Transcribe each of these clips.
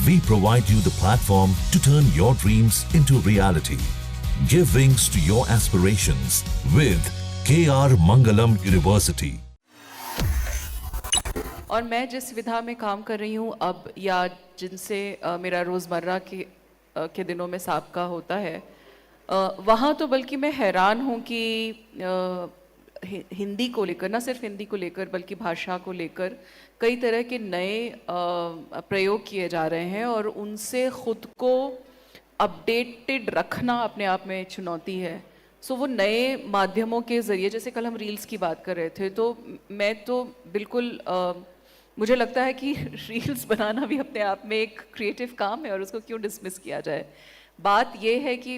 We provide you the platform to turn your dreams into reality. Give wings to your aspirations with KR Mangalam University. और मैं जिस विधा में काम कर रही हूँ अब, या जिनसे मेरा रोज़मर्रा के दिनों में साबका होता है, वहाँ तो बल्कि मैं हैरान हूँ कि हिंदी को लेकर, ना सिर्फ हिंदी को लेकर बल्कि भाषा को लेकर कई तरह के नए प्रयोग किए जा रहे हैं और उनसे ख़ुद को अपडेटेड रखना अपने आप में चुनौती है। सो वो नए माध्यमों के ज़रिए, जैसे कल हम रील्स की बात कर रहे थे, तो मैं तो बिल्कुल मुझे लगता है कि रील्स बनाना भी अपने आप में एक क्रिएटिव काम है और उसको क्यों डिसमिस किया जाए। बात ये है कि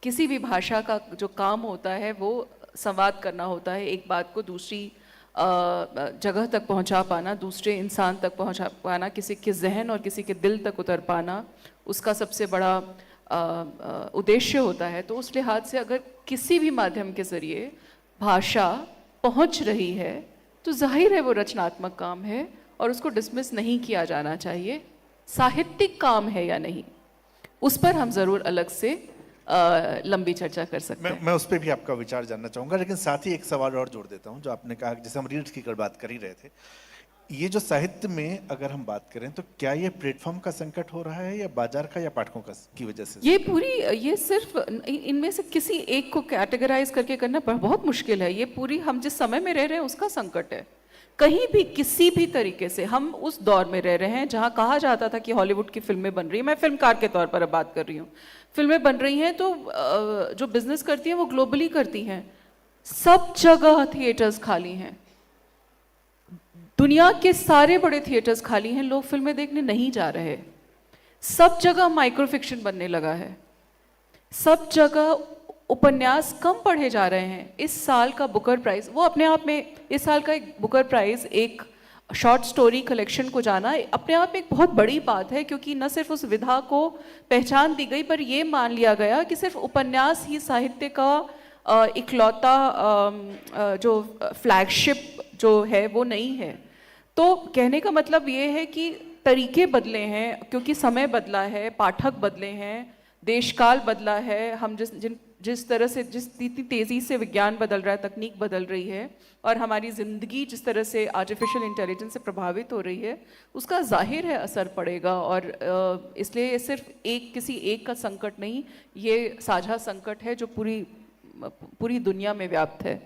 किसी भी भाषा का जो काम होता है वो संवाद करना होता है, एक बात को दूसरी जगह तक पहुंचा पाना, दूसरे इंसान तक पहुंचा पाना, किसी के जहन और किसी के दिल तक उतर पाना, उसका सबसे बड़ा उद्देश्य होता है। तो उस लिहाज से अगर किसी भी माध्यम के ज़रिए भाषा पहुंच रही है तो जाहिर है वो रचनात्मक काम है और उसको डिसमिस नहीं किया जाना चाहिए। साहित्यिक काम है या नहीं, उस पर हम ज़रूर अलग से लंबी चर्चा कर सकते हैं। मैं उस पर भी आपका विचार जानना चाहूँगा, लेकिन साथ ही एक सवाल और जोड़ देता हूँ। जो आपने कहा, जैसे हम रील्स की बात कर ही रहे थे, ये जो साहित्य में अगर हम बात करें तो क्या ये प्लेटफॉर्म का संकट हो रहा है या बाजार का या पाठकों का की वजह से? ये सिर्फ इनमें से किसी एक को कैटेगराइज करके करना बहुत मुश्किल है। ये पूरी हम जिस समय में रह रहे हैं उसका संकट है। कहीं भी किसी भी तरीके से हम उस दौर में रह रहे हैं जहाँ कहा जाता था कि हॉलीवुड की फिल्में बन रही हैं, मैं फिल्मकार के तौर पर अब बात कर रही हूँ, फिल्में बन रही हैं तो जो बिजनेस करती हैं वो ग्लोबली करती हैं। सब जगह थिएटर्स खाली हैं, दुनिया के सारे बड़े थिएटर्स खाली हैं, लोग फिल्में देखने नहीं जा रहे। सब जगह माइक्रो फिक्शन बनने लगा है, सब जगह उपन्यास कम पढ़े जा रहे हैं। इस साल का बुकर प्राइज, वो अपने आप में, इस साल का एक बुकर प्राइज एक शॉर्ट स्टोरी कलेक्शन को जाना अपने आप में एक बहुत बड़ी बात है, क्योंकि न सिर्फ उस विधा को पहचान दी गई पर यह मान लिया गया कि सिर्फ उपन्यास ही साहित्य का इकलौता जो फ्लैगशिप जो है वो नहीं है। तो कहने का मतलब ये है कि तरीके बदले हैं, क्योंकि समय बदला है, पाठक बदले हैं, देशकाल बदला है। हम जिस तरह से, जिस इतनी तेज़ी से विज्ञान बदल रहा है, तकनीक बदल रही है और हमारी ज़िंदगी जिस तरह से आर्टिफिशियल इंटेलिजेंस से प्रभावित हो रही है, उसका जाहिर है असर पड़ेगा। और इसलिए ये सिर्फ किसी एक का संकट नहीं, ये साझा संकट है जो पूरी दुनिया में व्याप्त है।